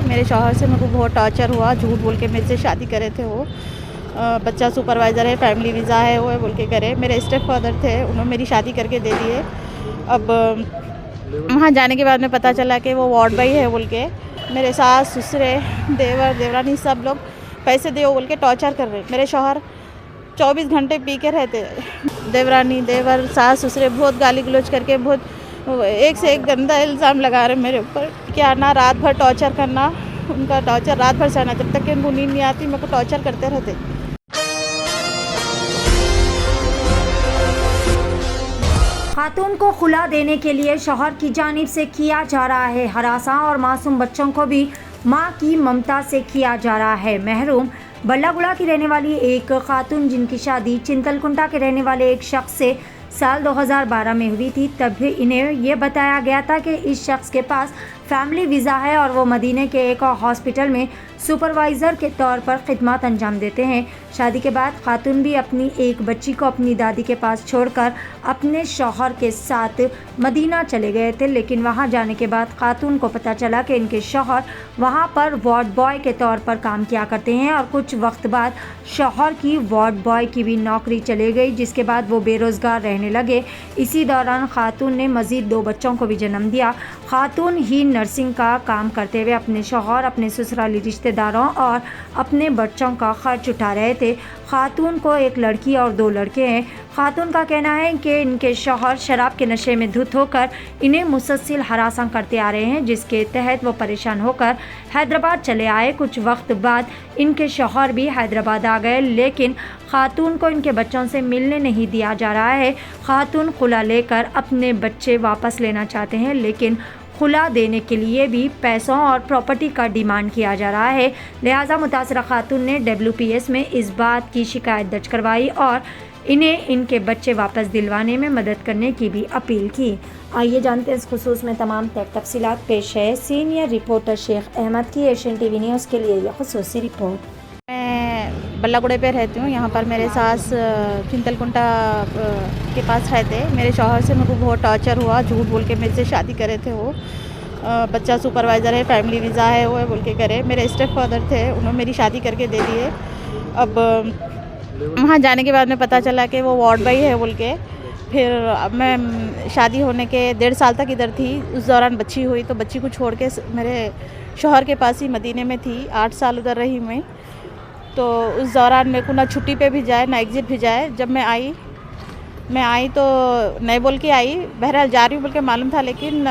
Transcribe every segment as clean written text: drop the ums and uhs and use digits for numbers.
मेरे शौहर से मेरे को बहुत टॉर्चर हुआ, झूठ बोल के मेरे से शादी करे थे वो। बच्चा सुपरवाइज़र है, फैमिली वीज़ा है, वो है बोल के करे। मेरे स्टेप फादर थे, उन्होंने मेरी शादी करके दे दिए। अब वहाँ जाने के बाद में पता चला कि वो वार्ड बॉय है बोल के। मेरे सास ससुरे देवर देवरानी सब लोग पैसे दो बोल के टॉर्चर कर रहे। मेरे शौहर 24 घंटे पी के रहते। देवरानी देवर सास ससुरे बहुत गाली गलौज करके बहुत एक से एक गंदा इल्ज़ाम लगा रहे मेरे ऊपर। क्या ना रात भर टॉर्चर करना, उनका टॉर्चर रात भर सहना, जब तक कि उनको नींद नहीं आती मेरे को टॉर्चर करते रहते। खातून को खुला देने के लिए शौहर की जानिब से किया जा रहा है हरासा और मासूम बच्चों को भी मां की ममता से किया जा रहा है महरूम। बल्लागुड़ा की रहने वाली एक खातून जिनकी शादी चिंतलकुंटा के रहने वाले एक शख्स से साल 2012 में हुई थी, तब इन्हें यह बताया गया था कि इस शख्स के पास फैमिली वीज़ा है और वो मदीने के एक हॉस्पिटल में सुपरवाइज़र के तौर पर खिदमत अंजाम देते हैं। शादी के बाद खातून भी अपनी एक बच्ची को अपनी दादी के पास छोड़कर अपने शौहर के साथ मदीना चले गए थे, लेकिन वहां जाने के बाद खातून को पता चला कि इनके शौहर वहां पर वार्ड बॉय के तौर पर काम किया करते हैं और कुछ वक्त बाद शौहर की वार्ड बॉय की भी नौकरी चले गई, जिसके बाद वो बेरोज़गार रहने लगे। इसी दौरान खातून ने मज़ीद 2 बच्चों को भी जन्म दिया। खातून ही नर्सिंग का काम करते हुए अपने शौहर, अपने ससुराली रिश्तेदारों और अपने बच्चों का खर्च उठा रहे थे। खातून को एक लड़की और 2 लड़के हैं। खातून का कहना है कि इनके शौहर शराब के नशे में धुत होकर इन्हें मुसलसल हरासा करते आ रहे हैं, जिसके तहत वो परेशान होकर हैदराबाद चले आए। कुछ वक्त बाद इनके शौहर भी हैदराबाद आ गए, लेकिन खातून को इनके बच्चों से मिलने नहीं दिया जा रहा है। खातून खुला लेकर अपने बच्चे वापस लेना चाहते हैं, लेकिन खुला देने के लिए भी पैसों और प्रॉपर्टी का डिमांड किया जा रहा है। लिहाजा मुतासरा खातून ने WPS में इस बात की शिकायत दर्ज करवाई और इन्हें इनके बच्चे वापस दिलवाने में मदद करने की भी अपील की। आइए जानते हैं इस खुसूस में तमाम तफसीलात। पेश है सीनियर रिपोर्टर शेख अहमद की एशियन TV न्यूज़ के लिए यह खुसूसी रिपोर्ट। मैं बल्लागुड़े पे रहती हूँ। यहाँ पर मेरे सास चिंतलकुंटा के पास रहते। मेरे शौहर से मेरे को बहुत टॉर्चर हुआ, झूठ बोल के मेरे से शादी करे थे वो। बच्चा सुपरवाइज़र है, फैमिली वीज़ा है, वो है बोल के करे। मेरे स्टेप फादर थे, उन्होंने मेरी शादी करके दे दिए। अब वहाँ जाने के बाद में पता चला कि वो वार्ड बॉय है बोल के। फिर मैं शादी होने के 1.5 साल तक इधर थी। उस दौरान बच्ची हुई तो बच्ची को छोड़ के मेरे शौहर के पास ही मदीने में थी। 8 साल उधर रही मैं। तो उस दौरान मेरे को ना छुट्टी पे भी जाए ना एग्ज़िट भी जाए। जब मैं आई तो नहीं बोल के आई, बहरहाल जा रही हूँ बोल के मालूम था, लेकिन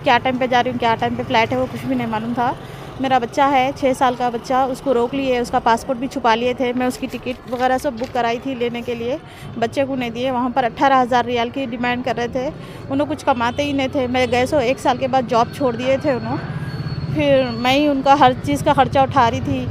क्या टाइम पे जा रही हूँ, क्या टाइम पे फ़्लाइट है, वो कुछ भी नहीं मालूम था। मेरा बच्चा है 6 साल का बच्चा, उसको रोक लिए, उसका पासपोर्ट भी छुपा लिए थे। मैं उसकी टिकट वगैरह सब बुक कराई थी लेने के लिए, बच्चे को नहीं दिए। वहाँ पर 18,000 रियाल की डिमांड कर रहे थे। उन्होंने कुछ कमाते ही नहीं थे। मैं गए सो 1 साल के बाद जॉब छोड़ दिए थे उन्होंने। फिर मैं ही उनका हर चीज़ का ख़र्चा उठा रही थी,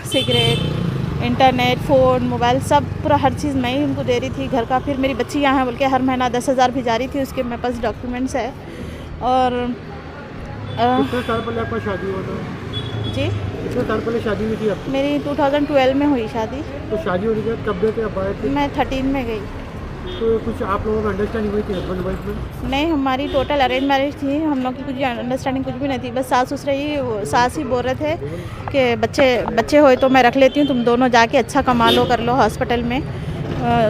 सिगरेट, इंटरनेट, फ़ोन, मोबाइल, सब पूरा हर चीज़ मैं ही उनको दे रही थी घर का। फिर मेरी बच्ची यहाँ है बोल के हर महीना 10,000 भिजा रही थी, उसके मेरे पास डॉक्यूमेंट्स है। और कितने साल पहले आपका शादी हुआ था? जी, कितने साल पहले शादी हुई थी आपकी? मेरी 2012 में हुई शादी। तो शादी होने के बाद कब गए थे आप? आए थे? मैं 13 में गई। तो कुछ आप लोगों में अंडरस्टैंडिंग हुई थी हस्बैंड वाइफ में? नहीं, हमारी टोटल अरेंज मैरिज थी। हम लोग की कुछ अंडरस्टैंडिंग कुछ भी नहीं थी। बस सास ही बोल रहे थे कि बच्चे होए तो मैं रख लेती हूँ, तुम दोनों जाके अच्छा कमा लो, कर लो हॉस्पिटल में।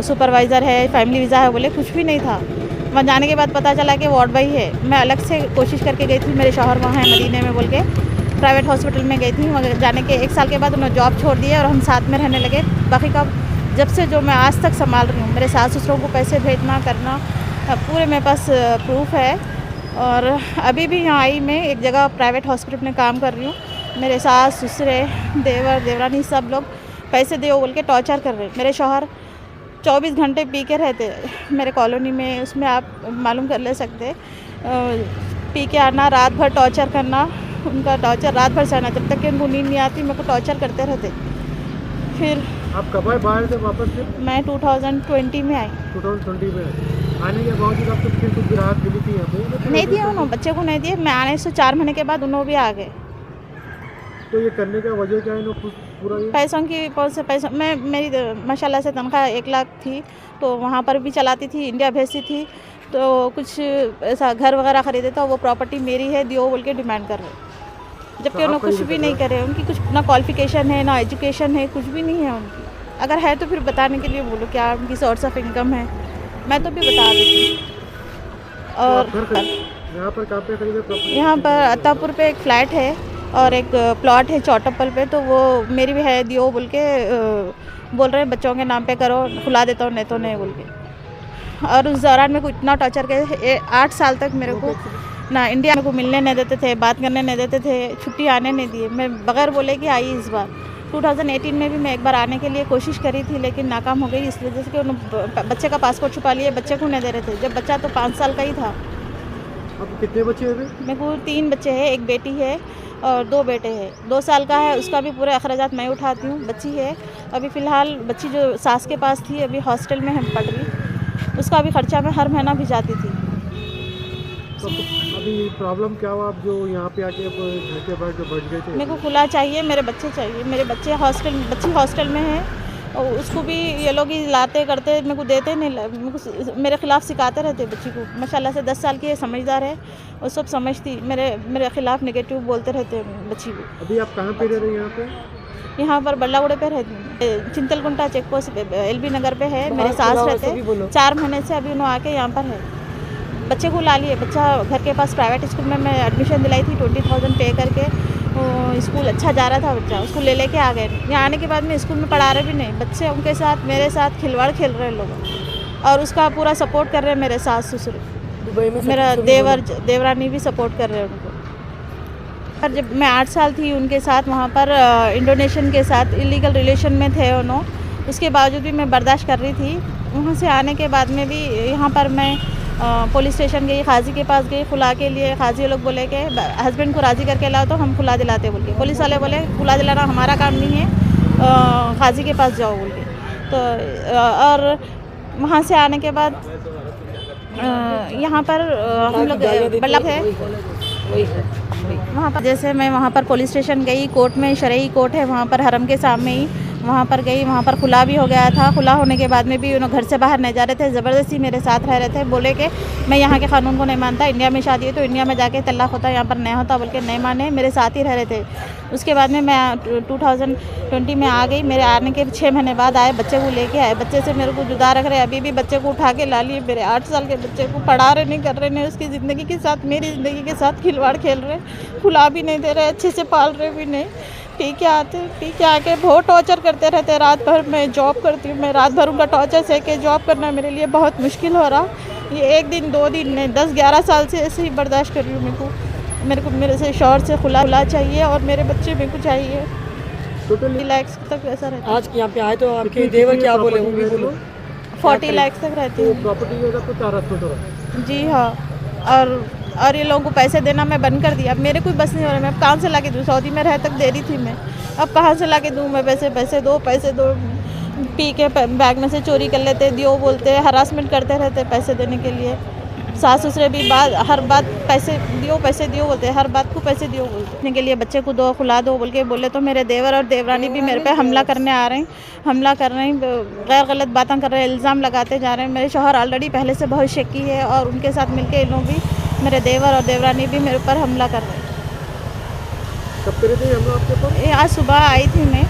सुपरवाइज़र है, फैमिली वीज़ा है बोले। कुछ भी नहीं था। वहाँ जाने के बाद पता चला कि वार्ड बॉय है। मैं अलग से कोशिश करके गई थी, मेरे शौहर वहाँ है मदीने में बोल के, प्राइवेट हॉस्पिटल में गई थी। वहाँ जाने के 1 साल के बाद उन्होंने जॉब छोड़ दिया और हम साथ में रहने लगे। बाकी का जब से जो मैं आज तक संभाल रही हूँ, मेरे सास ससुरों को पैसे भेजना करना पूरे मेरे पास प्रूफ है। और अभी भी यहाँ आई मैं एक जगह प्राइवेट हॉस्पिटल में काम कर रही हूँ। मेरे सास ससुरे देवर देवरानी सब लोग पैसे दो बोल के टॉर्चर कर रहे। मेरे शौहर 24 घंटे पी के रहते मेरे कॉलोनी में, उसमें आप मालूम कर ले सकते। पी के आना, रात भर टॉर्चर करना, उनका टॉर्चर रात भर सहना, जब तक कि उनको नींद नहीं आती मेरे को टॉर्चर करते रहते। फिर आप कब आए बाहर से वापस से? मैं 2020 में आई। 2020 में आने के बावजूद आपको फिर कुछ राहत मिली थी यहाँ पे? नहीं दिया उन्होंने, बच्चे को नहीं दिए। मैं आने से 4 महीने के बाद उन्होंने भी आ गए। तो ये करने का वजह क्या है? पूरा ये पैसों की पैसों मेरी माशाल्लाह से तनख्वाह 1 लाख थी, तो वहाँ पर भी चलाती थी, इंडिया भेजती थी। तो कुछ ऐसा घर वगैरह ख़रीदे तो वो प्रॉपर्टी मेरी है दियो बोल के डिमांड कर रहे। जबकि उन्होंने कुछ भी नहीं करे। उनकी कुछ ना क्वालिफिकेशन है, ना एजुकेशन है, कुछ भी नहीं है उनकी। अगर है तो फिर बताने के लिए बोलो क्या उनकी सोर्स ऑफ इनकम है, मैं तो भी बता देती। और यहाँ पर कहाँ पे खरीदे प्रॉपर्टी? यहाँ पर अत्तापुर पे एक फ्लैट है और एक प्लॉट है चौटप्पल पे, तो वो मेरी भी है दियो बोल के बोल रहे हैं बच्चों के नाम पे करो, खुला देता हूँ नहीं तो नहीं बोल के। और उस दौरान मेरे को इतना टॉर्चर किया, 8 साल तक मेरे को ना इंडिया में को मिलने नहीं देते थे, बात करने नहीं देते थे, छुट्टी आने नहीं दिए। मैं बगैर बोले कि आई इस बार 2018 में भी मैं एक बार आने के लिए कोशिश करी थी, लेकिन नाकाम हो गई इस वजह से कि उन्होंने बच्चे का पासपोर्ट छुपा लिए, बच्चे को नहीं दे रहे थे, जब बच्चा तो 5 साल का ही था। अब कितने बच्चे हैं अभी? मेरे को 3 बच्चे हैं, एक बेटी है और 2 बेटे हैं। 2 साल का है, उसका भी पूरे अखराजात मैं उठाती हूँ। बच्ची है अभी फ़िलहाल, बच्ची जो सास के पास थी अभी हॉस्टल में हम पढ़ रही, उसका भी खर्चा मैं हर महीना भिजाती थी। तो अभी प्रॉब्लम क्या हुआ आप जो यहाँ पे आके अब घर के बाहर जो बढ़ गए थे? मेरे को खुला चाहिए, मेरे बच्चे चाहिए। मेरे बच्चे बच्ची हॉस्टल में है और उसको भी ये लोग ही लाते करते मेरे को देते नहीं, मेरे खिलाफ सिखाते रहते बच्ची को। माशाल्लाह से 10 साल की है, समझदार है और सब समझती, मेरे खिलाफ नेगेटिव बोलते रहते बच्ची को। अभी आप कहाँ पे रह रहे हैं यहाँ पे? यहाँ पर बल्लागुड़े पे रहती हूँ, चिंतलकुंटा चेक पोस्ट LB नगर पे है। मेरे सास रहते 4 महीने से अभी उन्होंने आके यहाँ पर है। बच्चे को ला लिए, बच्चा घर के पास प्राइवेट स्कूल में मैं एडमिशन दिलाई थी 20,000 पे करके। स्कूल अच्छा जा रहा था बच्चा, उसको लेके आ गए। यहाँ आने के बाद में स्कूल में पढ़ा रहे भी नहीं, बच्चे उनके साथ मेरे साथ खिलवाड़ खेल रहे हैं लोग, और उसका पूरा सपोर्ट कर रहे हैं मेरे सास ससुर, मेरा देवरानी भी सपोर्ट कर रहे हैं उनको। पर जब मैं 8 साल थी उनके साथ वहाँ पर इंडोनेशियन के साथ इलीगल रिलेशन में थे उन्होंने, उसके बावजूद भी मैं बर्दाश्त कर रही थी। वहाँ से आने के बाद में भी यहाँ पर मैं पुलिस स्टेशन गई, खाजी के पास गई खुला के लिए। खाजी लोग बोले कि हस्बैंड को राज़ी करके लाओ तो हम खुला दिलाते बोल के। पुलिस वाले बोले खुला दिलाना हमारा काम नहीं है, खाजी के पास जाओ बोल के। तो और वहाँ से आने के बाद यहाँ पर हम लोग बल्ला है वहाँ पर, जैसे मैं वहाँ पर पुलिस स्टेशन गई, कोर्ट में शरई कोर्ट है वहाँ पर हरम के सामने ही, वहाँ पर गई। वहाँ पर खुला भी हो गया था। खुला होने के बाद में भी उन्होंने घर से बाहर नहीं जा रहे थे, ज़बरदस्ती मेरे साथ रह रहे थे। बोले कि मैं यहाँ के कानून को नहीं मानता, इंडिया में शादी है तो इंडिया में जाके तलाक होता, यहाँ पर नहीं होता बोल के नहीं माने, मेरे साथ ही रह रहे थे। उसके बाद में मैं 2020 में आ गई। मेरे आने के 6 महीने बाद आए, बच्चे को लेके आए। बच्चे से मेरे को जुदा रख रहे, अभी भी बच्चे को उठा के ला लिए। मेरे 8 साल के बच्चे को पढ़ा रहे नहीं, कर रहे नहीं, उसकी ज़िंदगी के साथ मेरी ज़िंदगी के साथ खिलवाड़ खेल रहे, खुला भी नहीं दे रहे, अच्छे से पाल रहे भी नहीं। पी के आके बहुत टॉर्चर करते रहते रात भर। मैं जॉब करती हूँ, मैं रात भर उनका टॉर्चर सह के जॉब करना मेरे लिए बहुत मुश्किल हो रहा। ये 1 दिन 2 दिन नहीं, 10-11 साल से ऐसे ही बर्दाश्त कर रही हूँ। मेरे से शौहर से खुला चाहिए और मेरे बच्चे मेरे को चाहिए। टोटल लाख तक ऐसा रहता है। आज यहाँ पे आए तो आपके देवर क्या बोले वो भी बोलो। 40 लाख तक रहती तो हूँ। प्रॉपर्टी जो है तो 4 रास्ते हो रहा है। जी हाँ, और ये लोगों को पैसे देना मैं बंद कर दिया। अब मेरे कोई बस नहीं हो रहा, मैं अब कहाँ से ला के दूँ? सऊदी में रह तक दे रही थी मैं, अब कहाँ से ला के दूँ मैं? पैसे दो। पी के बैग में से चोरी कर लेते, दियो बोलते, हरासमेंट करते रहते पैसे देने के लिए। सास ससुरे भी हर बात पैसे दियो बोलते, हर बात को पैसे दियो बोलते के लिए। बच्चे को दो, खुला दो बोल के बोले तो मेरे देवर और देवरानी भी मेरे पे हमला करने आ रहे हैं, हमला कर रहे हैं, गैर गलत बातें कर रहे हैं, इल्ज़ाम लगाते जा रहे हैं। मेरे शौहर ऑलरेडी पहले से बहुत शक्की है और उनके साथ मिलके इन लोग भी, मेरे देवर और देवरानी भी मेरे ऊपर हमला कर रहे हैं। कब करे थे हमला आपके ऊपर? ये आज सुबह आई थी मैं।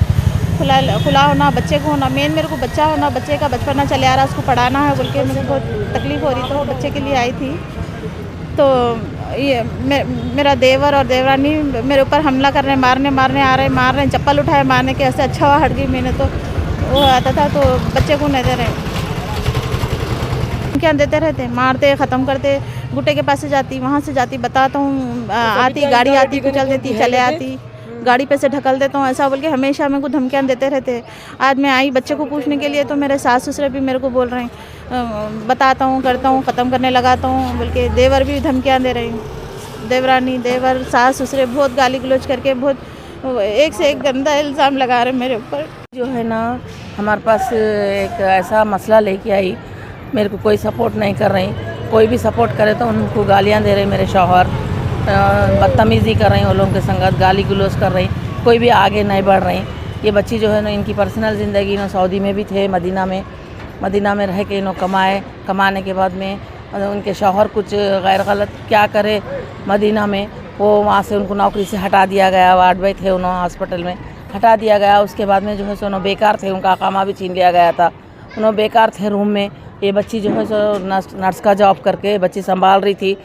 खुला होना, बच्चे को होना, मेन मेरे को बच्चा होना, बच्चे का बचपना चले आ रहा, उसको पढ़ाना है बोल के मुझे बहुत तकलीफ़ हो रही, तो बच्चे के लिए आई थी। तो ये मेरा देवर और देवरानी मेरे ऊपर हमला कर रहे हैं, मारने आ रहे हैं, मार रहे हैं, चप्पल उठाए मारने के। ऐसे अच्छा हुआ हट गई मैंने, तो वो आता था तो बच्चे को नहीं दे रहे, क्या देते रहते, मारते, ख़त्म करते। गुट्टे के पास से जाती, वहाँ से जाती, बताता हूँ, आती गाड़ी आती, कुचल देती, चले आती, गाड़ी पे से ढकल देता हूँ, ऐसा बोल के हमेशा मेरे को धमकियाँ देते रहते। आज मैं आई बच्चे को पूछने के लिए तो मेरे सास ससुर भी मेरे को बोल रहे हैं, बताता हूँ, करता हूँ, ख़त्म करने लगाता हूँ बोल के। देवर भी धमकियाँ दे रहे हैं, देवरानी, देवर, सास ससुर बहुत गाली गलौज करके बहुत एक से एक गंदा इल्ज़ाम लगा रहे मेरे ऊपर। जो है ना, हमारे पास एक ऐसा मसला लेके आई, मेरे को कोई सपोर्ट नहीं कर रही, कोई भी सपोर्ट करे तो उनको गालियाँ दे रहे मेरे शौहर, बदतमीज़ी कर रही, उन लोगों के संगत गाली गलौज कर रही, कोई भी आगे नहीं बढ़ रही। ये बच्ची जो है ना, इनकी पर्सनल ज़िंदगी ना, सऊदी में भी थे, मदीना में रह के इन्हों कमाने के बाद में उनके शौहर कुछ गैर गलत क्या करे मदीना में, वो वहाँ से उनको नौकरी से हटा दिया गया, वार्ड बॉय थे उन्होंने हॉस्पिटल में, हटा दिया गया। उसके बाद में जो है सो उन्होंने बेकार थे, उनका अकामा भी छीन लिया गया था, उन्होंने बेकार थे रूम में। ये बच्ची जो है सो नर्स का जॉब करके बच्ची संभाल रही थी,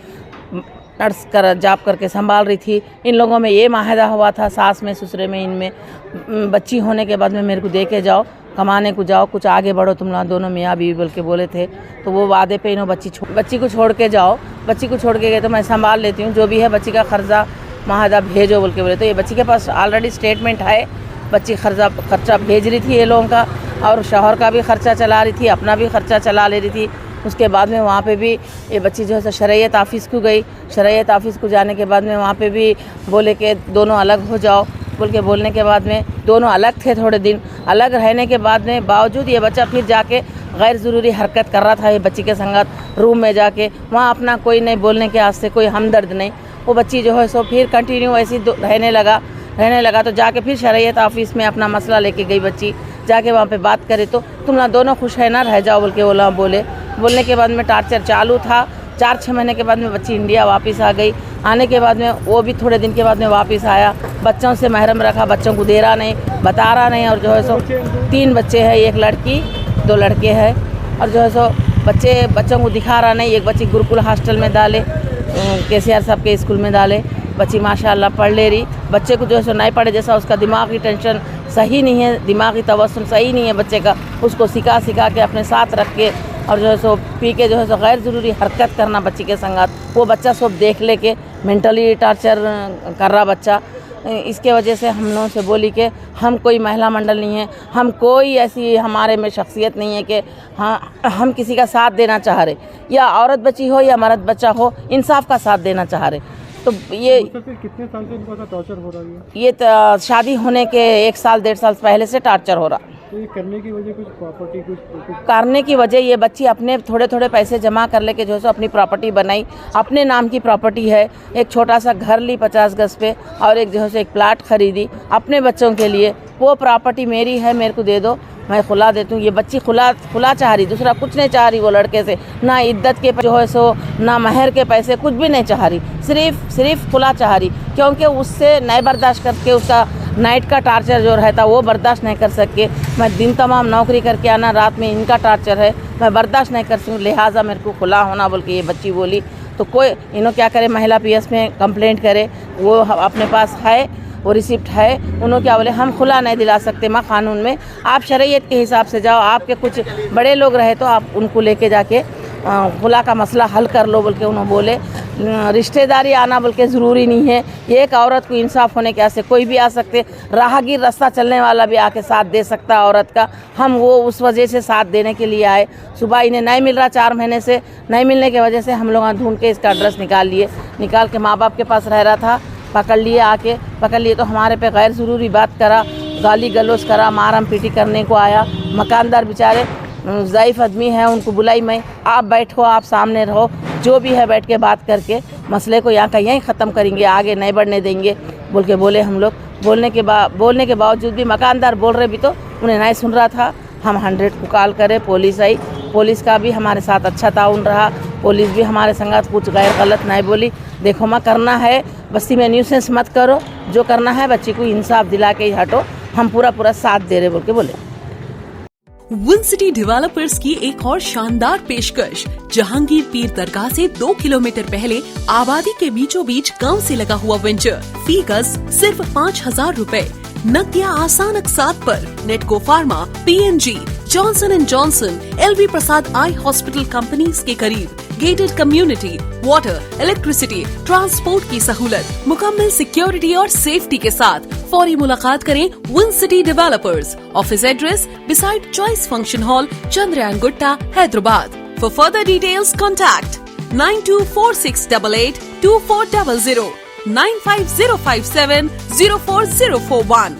नर्स कर जॉब करके संभाल रही थी। इन लोगों में ये माहिदा हुआ था, सास में ससुरे में, इनमें बच्ची होने के बाद में मेरे को दे के जाओ, कमाने को जाओ, कुछ आगे बढ़ो तुम लोग दोनों मियाँ बीवी बोल के बोले थे। तो वो वादे पे इन्हों बच्ची को छोड़ के जाओ, बच्ची को छोड़ के गए तो मैं संभाल लेती हूँ, जो भी है बच्ची का खर्चा माहिदा भेजो बोल के बोले। तो ये बच्ची के पास ऑलरेडी स्टेटमेंट है, बच्ची खर्चा भेज रही थी ये लोगों का, और शौहर का भी खर्चा चला रही थी, अपना भी खर्चा चला ले रही थी। उसके बाद में वहाँ पे भी ये बच्ची जो है शरीयत ऑफिस को गई, शरीयत ऑफिस को जाने के बाद में वहाँ पे भी बोले कि दोनों अलग हो जाओ बोल के बोलने के बाद में दोनों अलग थे। थोड़े दिन अलग रहने के बाद में बावजूद ये बच्चा फिर जाके गैर ज़रूरी हरकत कर रहा था। ये बच्ची के संगत रूम में जाके वहाँ अपना कोई नहीं बोलने के वास्ते, कोई हमदर्द नहीं। वो बच्ची जो है सो फिर कंटिन्यू ऐसी रहने लगा तो जाके फिर शरीयत ऑफिस में अपना मसला लेके गई बच्ची, जाके वहाँ पे बात करे तो तुम लोग दोनों खुश है ना, रह जाओ बोल के वो बोलने के बाद में टार्चर चालू था। 4-6 महीने के बाद में बच्ची इंडिया वापस आ गई। आने के बाद में वो भी थोड़े दिन के बाद में वापस आया, बच्चों से महरम रखा, बच्चों को दे रहा नहीं, बता रहा नहीं। और जो है सो 3 बच्चे हैं, 1 लड़की 2 लड़के हैं। और जो है सो बच्चों को दिखा रहा नहीं। एक बच्ची गुरुकुल हॉस्टल में डाले, KCR साहब के स्कूल में डाले, बच्ची माशाल्लाह पढ़ ले रही। बच्चे को जो है सो नहीं पढ़े जैसा, उसका दिमागी टेंशन सही नहीं है, दिमागी तवस्सुल सही नहीं है बच्चे का। उसको सिखा के अपने साथ रख के और जो है सो पी के जो है सो गैर ज़रूरी हरकत करना बच्ची के संगत, वो बच्चा सब देख ले के मेंटली टार्चर कर रहा बच्चा। इसके वजह से हम लोगों से बोली कि हम कोई महिला मंडल नहीं है, हम कोई ऐसी हमारे में शख्सियत नहीं है कि हाँ हम किसी का साथ देना चाह रहे, या औरत बच्ची हो या मर्द बच्चा हो, इंसाफ का साथ देना चाह रहे। तो ये कितने साल से इनको टॉर्चर हो रहा है? ये शादी होने के 1 साल 1.5 साल पहले से टार्चर हो रहा। तो ये करने की वजह कुछ प्रॉपर्टी करने की वजह ये बच्ची अपने थोड़े पैसे जमा कर लेके जो है सो अपनी प्रॉपर्टी बनाई, अपने नाम की प्रॉपर्टी है। एक छोटा सा घर ली 50 गज पे, और एक जो है सो एक प्लाट खरीदी अपने बच्चों के लिए। वो प्रॉपर्टी मेरी है, मेरे को दे दो, मैं खुला देती हूँ। ये बच्ची खुला चाह रही, दूसरा कुछ नहीं चाह रही वो लड़के से, ना इद्दत के जो है सो ना महर के पैसे, कुछ भी नहीं चाह रही, सिर्फ खुला चाह रही। क्योंकि उससे नहीं बर्दाश्त करके, उसका नाइट का टार्चर जो रहता वो बर्दाश्त नहीं कर सके। मैं दिन तमाम नौकरी करके आना, रात में इनका टार्चर है, मैं बर्दाश्त नहीं कर सकूँ, लिहाजा मेरे को खुला होना बोल के ये बच्ची बोली। तो कोई इन्हों क्या करे, महिला PS में कंप्लेंट करे, वो अपने पास है, वो रिसिप्ट है। उन्होंने क्या बोले, हम खुला नहीं दिला सकते माँ कानून में, आप शरीयत के हिसाब से जाओ, आपके कुछ बड़े लोग रहे तो आप उनको लेके जाके खुला का मसला हल कर लो बोल के उन्होंने बोले। रिश्तेदारी आना बोल के ज़रूरी नहीं है, एक औरत को इंसाफ होने के वास्ते कोई भी आ सकते, राहगीर रास्ता चलने वाला भी आके साथ दे सकता है औरत का। हम वो उस वजह से साथ देने के लिए आए। सुबह इन्हें नहीं मिल रहा, 4 महीने से नहीं मिलने की वजह से हम लोग ढूंढ के इसका एड्रेस निकाल के माँ बाप के पास रह रहा था, पकड़ लिए तो हमारे पे गैर ज़रूरी बात करा, गाली गलौज करा, मारम पीटी करने को आया। मकानदार बेचारे ज़ईफ़ आदमी है, उनको बुलाई मैं, आप बैठो, आप सामने रहो, जो भी है बैठ के बात करके मसले को यहाँ का यहीं ख़त्म करेंगे, आगे नहीं बढ़ने देंगे बोल के बोले हम लोग। बोलने के बावजूद भी मकानदार बोल रहे भी तो उन्हें नहीं सुन रहा था। हम 100 को कॉल करे, पुलिस आई, पुलिस का भी हमारे साथ अच्छा ताउन रहा, पुलिस भी हमारे संगत कुछ गैर गलत नहीं बोली। देखो माँ, करना है बस्ती में न्यूसेंस मत करो, जो करना है बच्ची को इंसाफ दिला के ही हटो, हम पूरा साथ दे रहे बोल के बोले। विन सिटी डेवलपर्स की एक और शानदार पेशकश, जहांगीर पीर दरगाह से 2 किलोमीटर पहले आबादी के बीचों बीच गांव से लगा हुआ वेंचर। फी गज सिर्फ 5,000 रुपए, नकदिया आसान अकसात पर। Natco pharma, PNG, Johnson and Johnson, LV Prasad eye hospital companies के करीब। Gated community, water, electricity, transport की सहूलत, मुकम्मल सिक्योरिटी और सेफ्टी के साथ। फौरी मुलाकात करें win city developers. Office address beside choice function hall, Chandrayaan Gutta, Hyderabad. For further details contact 924688 2400 95057 04041।